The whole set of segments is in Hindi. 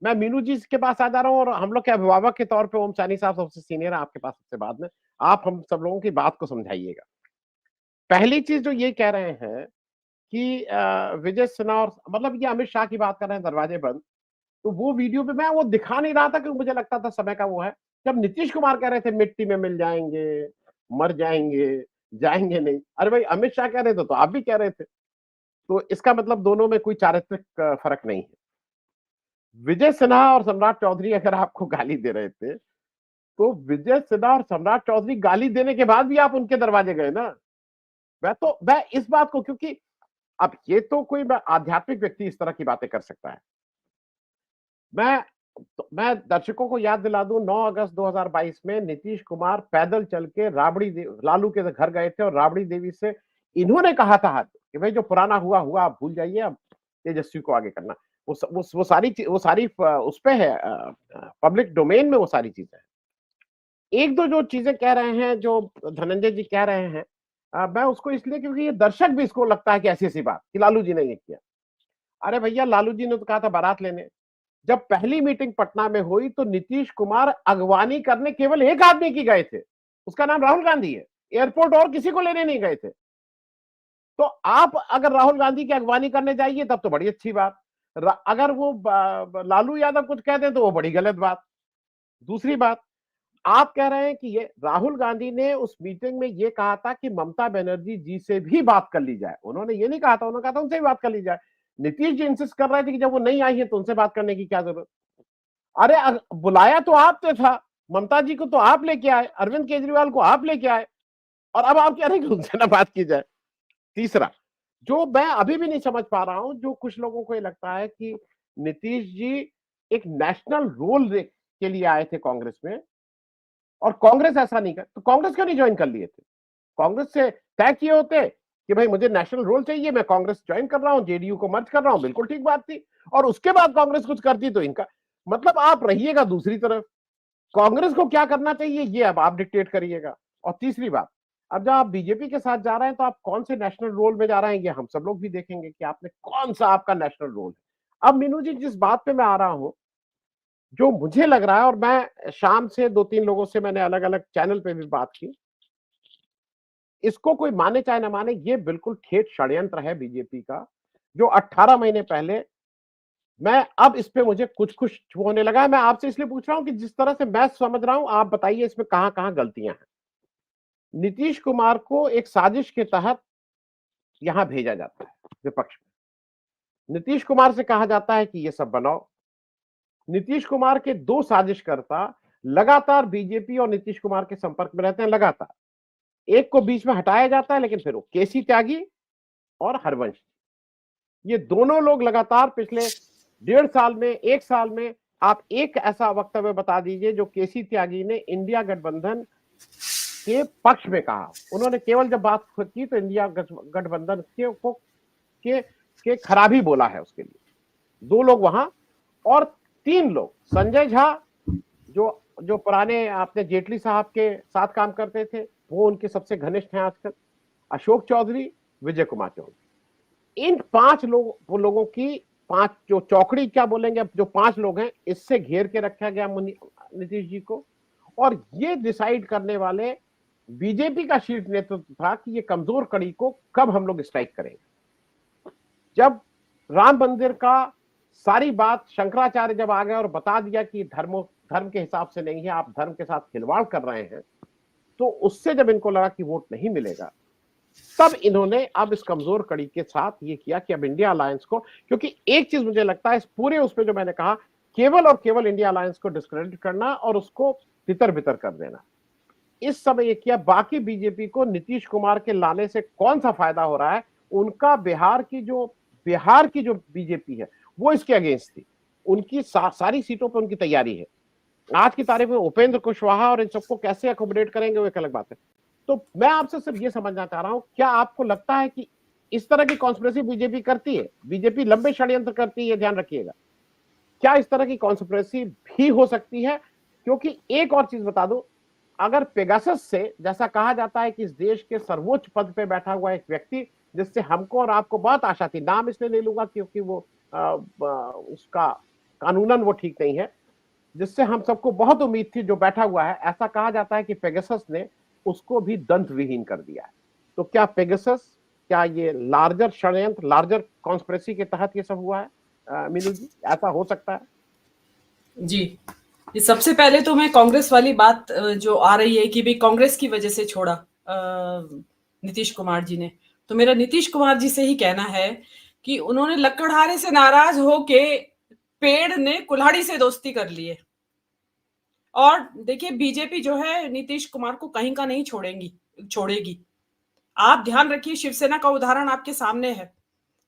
मैं मीनू जी के पास आ जा रहा हूँ और हम लोग के अभिभावक के तौर पे ओम चानी साहब सबसे सीनियर है आपके पास, सबसे बाद में आप हम सब लोगों की बात को समझाइएगा। पहली चीज जो ये कह रहे हैं कि विजय सिन्हा और मतलब ये अमित शाह की बात कर रहे हैं दरवाजे बंद, तो वो वीडियो पे मैं वो दिखा नहीं रहा था क्योंकि मुझे लगता था समय का वो है। जब नीतीश कुमार कह रहे थे मिट्टी में मिल जाएंगे, मर जाएंगे, जाएंगे नहीं, अरे भाई अमित शाह कह रहे थे तो आप भी कह रहे थे, तो इसका मतलब दोनों में कोई चारित्रिक फर्क नहीं है। विजय सिन्हा और सम्राट चौधरी अगर आपको गाली दे रहे थे, तो विजय सिन्हा और सम्राट चौधरी गाली देने के बाद भी आप उनके दरवाजे गए ना। मैं इस बात को, क्योंकि अब ये तो कोई आध्यात्मिक व्यक्ति इस तरह की बातें कर सकता है। मैं मैं दर्शकों को याद दिला दूं, 9 अगस्त 2022 में नीतीश कुमार पैदल चल के लालू के घर गए थे और राबड़ी देवी से इन्होंने कहा था कि भाई जो पुराना हुआ हुआ आप भूल जाइए, अब तेजस्वी को आगे करना। वो सारी उस पे है, पब्लिक डोमेन में वो सारी चीजें हैं। एक दो जो चीजें कह रहे हैं, जो धनंजय जी कह रहे हैं, मैं उसको इसलिए क्योंकि ये दर्शक भी इसको लगता है कि ऐसी ऐसी बात कि लालू जी ने ये किया। अरे भैया, लालू जी ने तो कहा था बारात लेने। जब पहली मीटिंग पटना में हुई तो नीतीश कुमार अगवानी करने केवल एक आदमी की गए थे, उसका नाम राहुल गांधी है। एयरपोर्ट और किसी को लेने नहीं गए थे। तो आप अगर राहुल गांधी की अगवानी करने जाइए तब तो बड़ी अच्छी बात, अगर वो लालू यादव कुछ कहते हैं तो वो बड़ी गलत बात। दूसरी बात, आप कह रहे हैं कि ये राहुल गांधी ने उस मीटिंग में ये कहा था कि ममता बनर्जी जी से भी बात कर ली जाए। उन्होंने ये नहीं कहा था, उन्होंने कहा था उनसे भी बात कर ली जाए। नीतीश जी इंसिस्ट कर रहे थे कि जब वो नहीं आई है तो उनसे बात करने की क्या जरूरत। अरे बुलाया तो आपने था, ममता जी को तो आप लेके आए, अरविंद केजरीवाल को आप लेके आए, और अब आप कह रहे हैं कि उनसे ना बात की जाए। तीसरा, जो मैं अभी भी नहीं समझ पा रहा हूं, जो कुछ लोगों को ये लगता है कि नीतीश जी एक नेशनल रोल के लिए आए थे कांग्रेस में, और कांग्रेस ऐसा नहीं कर, तो कांग्रेस क्यों नहीं ज्वाइन कर लिए थे? कांग्रेस से तय किए होते कि भाई मुझे नेशनल रोल चाहिए, मैं कांग्रेस ज्वाइन कर रहा हूं, जेडीयू को मर्ज कर रहा हूं, बिल्कुल ठीक बात थी। और उसके बाद कांग्रेस कुछ करती तो इनका मतलब आप रहिएगा दूसरी तरफ, कांग्रेस को क्या करना चाहिए ये अब आप डिक्टेट करिएगा। और तीसरी बात, अब जब आप बीजेपी के साथ जा रहे हैं तो आप कौन से नेशनल रोल में जा रहे हैं ये हम सब लोग भी देखेंगे कि आपने कौन सा आपका नेशनल रोल है। अब मीनू जी, जिस बात पे मैं आ रहा हूं, जो मुझे लग रहा है, और मैं शाम से 2-3 लोगों से मैंने अलग अलग चैनल पे भी बात की, इसको कोई माने चाहे ना माने, ये बिल्कुल ठेठ षड्यंत्र है बीजेपी का, जो 18 महीने पहले, मैं अब इस पे मुझे कुछ कुछ होने लगा है। मैं आपसे इसलिए पूछ रहा हूं कि जिस तरह से मैं समझ रहा हूं, आप बताइए इसमें कहां कहां गलतियां हैं। नीतीश कुमार को एक साजिश के तहत यहां भेजा जाता है विपक्ष में, नीतीश कुमार से कहा जाता है कि ये सब बनाओ। नीतीश कुमार के दो साजिशकर्ता लगातार बीजेपी और नीतीश कुमार के संपर्क में रहते हैं लगातार। एक को बीच में हटाया जाता है, लेकिन फिर वो केसी त्यागी और हरवंश, ये दोनों लोग लगातार पिछले 1.5 साल में, 1 साल में, आप एक ऐसा वक्तव्य बता दीजिए जो केसी त्यागी ने इंडिया गठबंधन के पक्ष में कहा। उन्होंने केवल जब बात की तो इंडिया गठबंधन के खराबी बोला है उसके लिए। 2 लोग वहां, और 3 लोग, संजय झा जो जो पुराने आपने जेटली साहब के साथ काम करते थे, वो उनके सबसे घनिष्ठ हैं आजकल, अशोक चौधरी, विजय कुमार चौधरी, इन 5 लोगों की, 5 जो चौकड़ी क्या बोलेंगे, जो 5 लोग हैं, इससे घेर के रखा गया नीतीश जी को। और ये डिसाइड करने वाले बीजेपी का शीर्ष नेतृत्व था कि ये कमजोर कड़ी को कब हम लोग स्ट्राइक करेंगे। जब राम मंदिर का सारी बात शंकराचार्य जब आ गए और बता दिया कि धर्म के हिसाब से नहीं है, आप धर्म के साथ खिलवाड़ कर रहे हैं, तो उससे जब इनको लगा कि वोट नहीं मिलेगा, तब इन्होंने अब इस कमजोर कड़ी के साथ ये किया कि अब इंडिया अलायंस को, क्योंकि एक चीज मुझे लगता है इस पूरे उसमें जो मैंने कहा, केवल और केवल इंडिया अलायंस को डिस्क्रेडिट करना और उसको तितर बितर कर देना, इस समय ये किया। बाकी बीजेपी को नीतीश कुमार के लाने से कौन सा फायदा हो रहा है? उनका बिहार की जो बीजेपी है वो इसके अगेंस्ट थी, उनकी सारी सीटों पर उनकी तैयारी है। आज की तारीख में उपेंद्र कुशवाहा और इन सबको कैसे अकोमोडेट करेंगे वो एक अलग बात है। तो मैं आपसे सिर्फ ये समझना चाह रहा हूं, क्या आपको लगता है कि इस तरह की कॉन्स्पिरेसी बीजेपी करती है? बीजेपी लंबे षड्यंत्र करती है, ध्यान रखिएगा। क्या इस तरह की कॉन्स्पिरेसी भी हो सकती है? क्योंकि एक और चीज बता दो, अगर पेगासस से, जैसा कहा जाता है कि इस देश के सर्वोच्च पद पे बैठा हुआ एक व्यक्ति, जिससे हमको और आपको बहुत आशा थी, नाम इसलिए नहीं लूंगा क्योंकि वो उसका कानूनन वो ठीक नहीं है, जिससे हम सबको बहुत उम्मीद थी जो बैठा हुआ है। ऐसा कहा जाता है कि पेगासस ने उसको भी दंत विहीन कर दिया है। तो क्या पेगासस, क्या ये लार्जर षड्यंत्र, लार्जर कॉन्स्पिरेसी के तहत ये सब हुआ है? मीनू जी, ऐसा हो सकता है? जी, ये सबसे पहले तो मैं कांग्रेस वाली बात जो आ रही है कि भाई कांग्रेस की वजह से छोड़ा नीतीश कुमार जी ने, तो मेरा नीतीश कुमार जी से ही कहना है कि उन्होंने लकड़हारे से नाराज होके पेड़ ने कुल्हाड़ी से दोस्ती कर ली है। और देखिए बीजेपी जो है नीतीश कुमार को कहीं का नहीं छोड़ेगी। आप ध्यान रखिए, शिवसेना का उदाहरण आपके सामने है,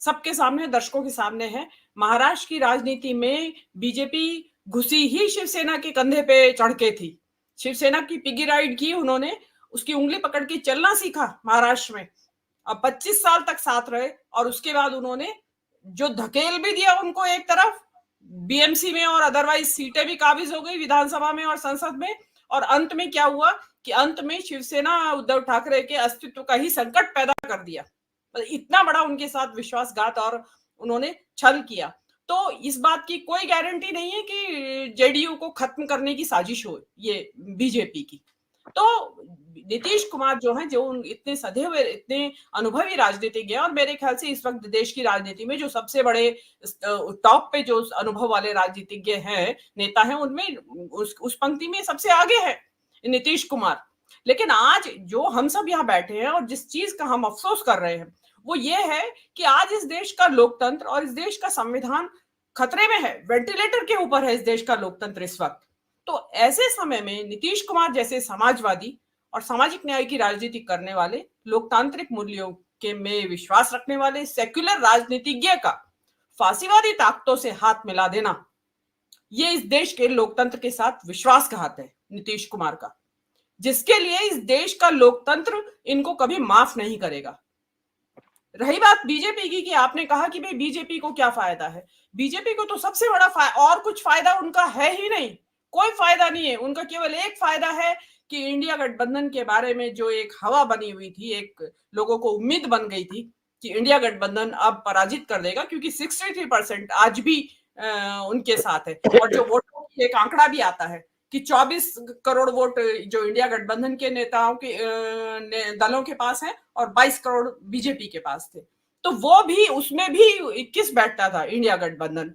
सबके सामने, दर्शकों के सामने है। महाराष्ट्र की राजनीति में बीजेपी घुसी ही शिवसेना के कंधे पे चढ़ के थी। शिवसेना की पिगी राइड की उन्होंने, उसकी उंगली पकड़ के चलना सीखा महाराष्ट्र में। अब 25 साल तक साथ रहे और उसके बाद उन्होंने जो धकेल भी दिया उनको एक तरफ, बीएमसी में, और अदरवाइज सीटें भी काबिज हो गई विधानसभा में और संसद में। और अंत में क्या हुआ कि अंत में शिवसेना उद्धव ठाकरे के अस्तित्व का ही संकट पैदा कर दिया। इतना बड़ा उनके साथ विश्वासघात और उन्होंने छल किया। तो इस बात की कोई गारंटी नहीं है कि जेडीयू को खत्म करने की साजिश हो ये बीजेपी की। तो नीतीश कुमार जो है, जो इतने सधे हुए, इतने अनुभवी राजनीतिज्ञ हैं, और मेरे ख्याल से इस वक्त देश की राजनीति में जो सबसे बड़े टॉप पे जो अनुभव वाले राजनीतिज्ञ हैं, नेता हैं, उनमें उस पंक्ति में सबसे आगे है नीतीश कुमार। लेकिन आज जो हम सब यहाँ बैठे हैं और जिस चीज का हम अफसोस कर रहे हैं वो ये है कि आज इस देश का लोकतंत्र और इस देश का संविधान खतरे में है, वेंटिलेटर के ऊपर है इस देश का लोकतंत्र इस वक्त। तो ऐसे समय में नीतीश कुमार जैसे समाजवादी और सामाजिक न्याय की राजनीति करने वाले, लोकतांत्रिक मूल्यों के में विश्वास रखने वाले सेक्युलर राजनीतिज्ञ का फांसीवादी ताकतों से हाथ मिला देना, ये इस देश के लोकतंत्र के साथ विश्वासघात है नीतीश कुमार का, जिसके लिए इस देश का लोकतंत्र इनको कभी माफ नहीं करेगा। रही बात बीजेपी की कि आपने कहा कि भाई बीजेपी को क्या फायदा है, बीजेपी को तो सबसे बड़ा और कुछ फायदा उनका है ही नहीं, कोई फायदा नहीं है उनका। केवल एक फायदा है कि इंडिया गठबंधन के बारे में जो एक हवा बनी हुई थी, एक लोगों को उम्मीद बन गई थी कि इंडिया गठबंधन अब पराजित कर देगा, क्योंकि 63% आज भी उनके साथ है। और जो वोटों की एक आंकड़ा भी आता है कि 24 करोड़ वोट जो इंडिया गठबंधन के नेताओं के दलों के पास है और 22 करोड़ बीजेपी के पास थे, तो वो भी, उसमें भी 21 बैठता था इंडिया गठबंधन।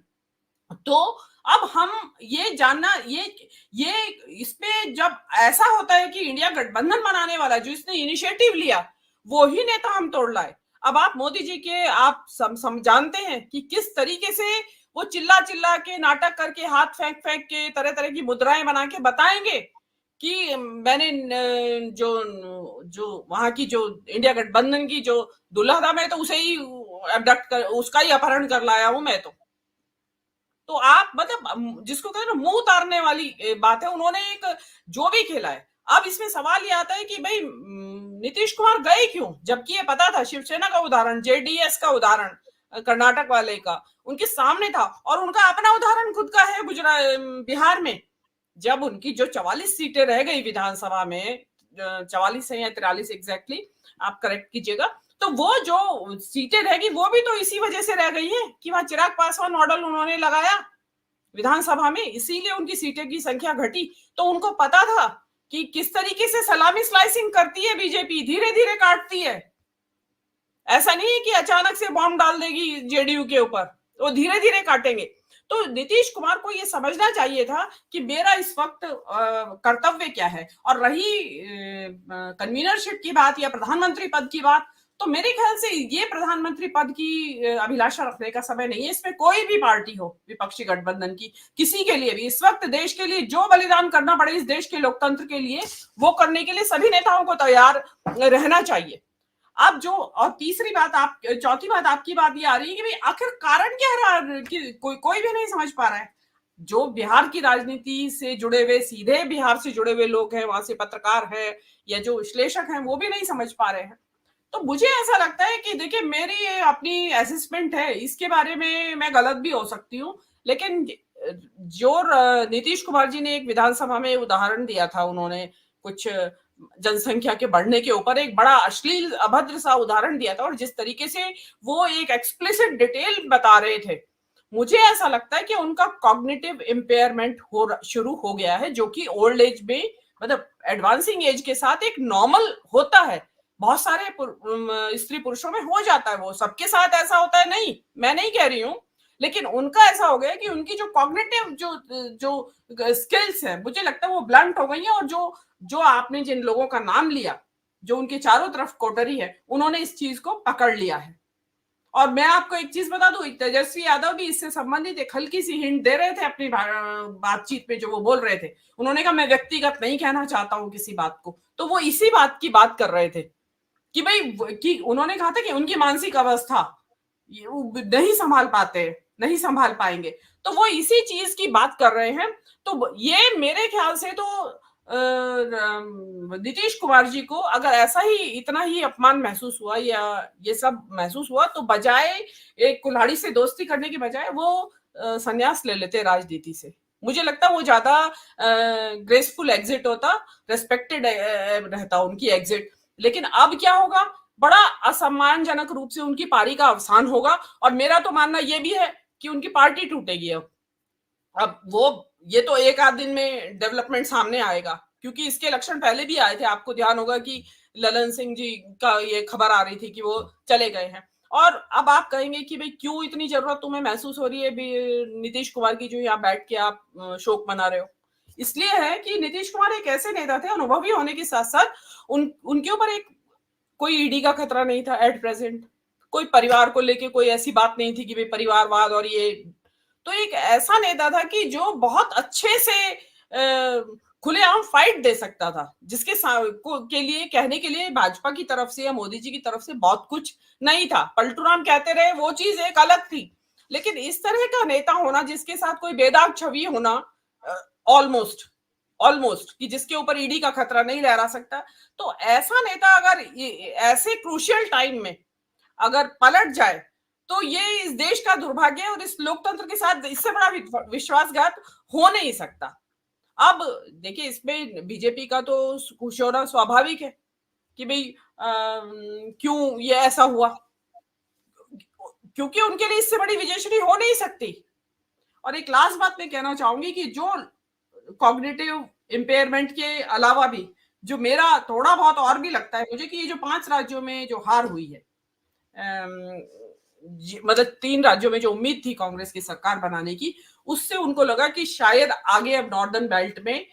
तो अब हम ये जानना, ये इसमें जब ऐसा होता है कि इंडिया गठबंधन बनाने वाला जो इसने इनिशिएटिव लिया वो ही नेता हम तोड़ लाए। अब आप मोदी जी के, आप जानते हैं कि किस तरीके से वो चिल्ला चिल्ला के, नाटक करके, हाथ फेंक फेंक के, तरह तरह की मुद्राएं बना के बताएंगे कि मैंने जो जो वहां की जो इंडिया गठबंधन की जो दुल्हा था, मैं तो उसे ही अबडक्ट कर, उसका ही अपहरण कर लाया हूं मैं तो आप मतलब जिसको कहते हैं ना मुंह उतारने वाली बात है, उन्होंने एक जो भी खेला है। अब इसमें सवाल ये आता है कि भाई नीतीश कुमार गए क्यों, जबकि ये पता था, शिवसेना का उदाहरण, जेडीएस का उदाहरण कर्नाटक वाले का उनके सामने था, और उनका अपना उदाहरण खुद का है गुजरात, बिहार में, जब उनकी जो 44 सीटें रह गई विधानसभा में, 44 है या 43 एग्जैक्टली, आप करेक्ट कीजिएगा, तो वो जो सीटें रह गई वो भी तो इसी वजह से रह गई है कि वहां चिराग पासवान मॉडल उन्होंने लगाया विधानसभा में, इसीलिए उनकी सीटें की संख्या घटी। तो उनको पता था कि किस तरीके से सलामी स्लाइसिंग करती है बीजेपी, धीरे धीरे काटती है। ऐसा नहीं है कि अचानक से बॉम्ब डाल देगी जेडीयू के ऊपर, वो धीरे धीरे काटेंगे। तो नीतीश कुमार को ये समझना चाहिए था कि मेरा इस वक्त कर्तव्य क्या है। और रही कन्वीनरशिप की बात या प्रधानमंत्री पद की बात, तो मेरे ख्याल से ये प्रधानमंत्री पद की अभिलाषा रखने का समय नहीं है। इसमें कोई भी पार्टी हो विपक्षी गठबंधन की, किसी के लिए भी इस वक्त देश के लिए जो बलिदान करना पड़े इस देश के लोकतंत्र के लिए, वो करने के लिए सभी नेताओं को तैयार रहना चाहिए। अब जो, और तीसरी बात, चौथी बात आपकी बात ये आ रही है कि भाई आखिर कारण क्या रहा कि कोई भी नहीं समझ पा रहा है। जो बिहार की राजनीति से जुड़े हुए, सीधे बिहार से जुड़े हुए लोग हैं, वहां से पत्रकार हैं या जो विश्लेषक हैं, वो भी नहीं समझ पा रहे हैं। तो मुझे ऐसा लगता है कि देखिए, मेरी अपनी असेसमेंट है, इसके बारे में मैं गलत भी हो सकती हूँ, लेकिन जो नीतीश कुमार जी ने एक विधानसभा में उदाहरण दिया था, उन्होंने कुछ जनसंख्या के बढ़ने के ऊपर एक बड़ा अश्लील, अभद्र सा उदाहरण दिया था, और जिस तरीके से वो एक एक्सप्लिसिट डिटेल बता रहे थे, मुझे ऐसा लगता है कि उनका कॉग्निटिव इम्पेयरमेंट शुरू हो गया है, जो कि ओल्ड एज में, मतलब एडवांसिंग एज के साथ एक नॉर्मल होता है। बहुत सारे स्त्री पुरुषों में हो जाता है, वो सबके साथ ऐसा होता है नहीं, मैं नहीं कह रही हूँ, लेकिन उनका ऐसा हो गया कि उनकी जो कॉग्निटिव जो स्किल्स है, मुझे लगता है वो ब्लंट हो गई है। और जो आपने जिन लोगों का नाम लिया, जो उनके चारों तरफ कोटरी है, उन्होंने इस चीज को पकड़ लिया है। और मैं आपको एक चीज बता दूं, तेजस्वी यादव भी इससे संबंधित एक हल्की सी हिंट दे रहे थे अपनी बातचीत में, जो वो बोल रहे थे। उन्होंने कहा मैं व्यक्तिगत नहीं कहना चाहता हूं किसी बात को, तो वो इसी बात की बात कर रहे थे कि भाई, कि उन्होंने कहा था कि उनकी मानसिक अवस्था नहीं संभाल पाते, नहीं संभाल पाएंगे, तो वो इसी चीज की बात कर रहे हैं। तो ये मेरे ख्याल से तो नीतीश कुमार जी को अगर ऐसा ही इतना ही अपमान महसूस हुआ या ये सब महसूस हुआ, तो बजाय एक कुल्हाड़ी से दोस्ती करने के बजाय वो संन्यास ले लेते राजनीति से। मुझे लगता वो ज्यादा ग्रेसफुल एग्जिट होता, रेस्पेक्टेड रहता उनकी एग्जिट। लेकिन अब क्या होगा, बड़ा असम्मानजनक रूप से उनकी पारी का अवसान होगा। और मेरा तो मानना ये भी है कि उनकी पार्टी टूटेगी। अब वो ये तो एक आध दिन में डेवलपमेंट सामने आएगा, क्योंकि इसके लक्षण पहले भी आए थे। आपको ध्यान होगा कि ललन सिंह जी का ये खबर आ रही थी कि वो चले गए हैं। और अब आप कहेंगे कि भाई क्यों इतनी जरूरत तुम्हें महसूस हो रही है नीतीश कुमार की, जो यहाँ बैठ के आप शोक मना रहे हो? इसलिए है कि नीतीश कुमार एक ऐसे नेता थे, अनुभवी होने के साथ साथ उनके ऊपर एक कोई ईडी का खतरा नहीं था एट प्रेजेंट। कोई परिवार को लेके कोई ऐसी बात नहीं थी कि भाई परिवारवाद और ये। तो एक ऐसा नेता था कि जो बहुत अच्छे से खुलेआम फाइट दे सकता था, जिसके के लिए कहने के लिए भाजपा की तरफ से या मोदी जी की तरफ से बहुत कुछ नहीं था। पलटूराम कहते रहे, वो चीज एक अलग थी। लेकिन इस तरह का नेता होना जिसके साथ कोई बेदाग छवि होना, ऑलमोस्ट ऑलमोस्ट कि जिसके ऊपर ईडी का खतरा नहीं लहरा सकता, तो ऐसा नेता अगर ऐसे क्रूशियल टाइम में अगर पलट जाए, तो ये इस देश का दुर्भाग्य है। और इस लोकतंत्र के साथ इससे बड़ा विश्वासघात हो नहीं सकता। अब देखिए, इसमें बीजेपी का तो खुश होना स्वाभाविक है कि भाई क्यों ये ऐसा हुआ, क्योंकि उनके लिए इससे बड़ी विजयश्री हो नहीं सकती। और एक लास्ट बात मैं कहना चाहूंगी कि जो कॉग्निटिव इम्पेयरमेंट के अलावा भी जो मेरा थोड़ा बहुत और भी लगता है मुझे, कि ये जो 5 राज्यों में जो हार हुई है, मतलब 3 राज्यों में जो उम्मीद थी कांग्रेस की सरकार बनाने की, उससे उनको लगा कि शायद आगे अब नॉर्दर्न बेल्ट में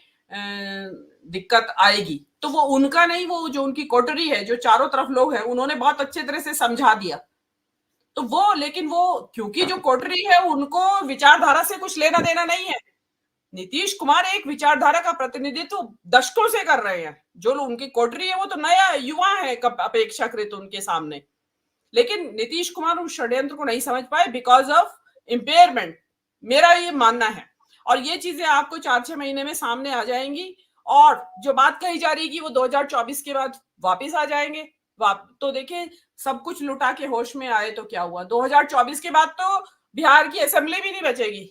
दिक्कत आएगी। तो वो उनका नहीं, वो जो उनकी कोटरी है, जो चारों तरफ लोग हैं, उन्होंने बहुत अच्छे तरह से समझा दिया। तो वो, लेकिन वो क्योंकि जो कोटरी है उनको विचारधारा से कुछ लेना देना नहीं है। नीतीश कुमार एक विचारधारा का प्रतिनिधित्व दशकों से कर रहे हैं। जो लोग उनकी कोटरी है वो तो नया युवा है अपेक्षाकृत उनके सामने। लेकिन नीतीश कुमार उस षड्यंत्र को नहीं समझ पाए बिकॉज ऑफ इम्पेयरमेंट, मेरा ये मानना है। और ये चीजें आपको 4-6 महीने में सामने आ जाएंगी। और जो बात कही जा रही है कि वो 2024 के बाद वापिस आ जाएंगे, तो देखिए, सब कुछ लुटा के होश में आए तो क्या हुआ, 2024 के बाद तो बिहार की असेंबली भी नहीं बचेगी।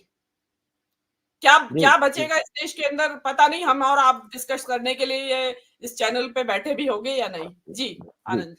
क्या बचेगा इस देश के अंदर पता नहीं। हम और आप डिस्कस करने के लिए इस चैनल पे बैठे भी होंगे या नहीं। जी आनंद।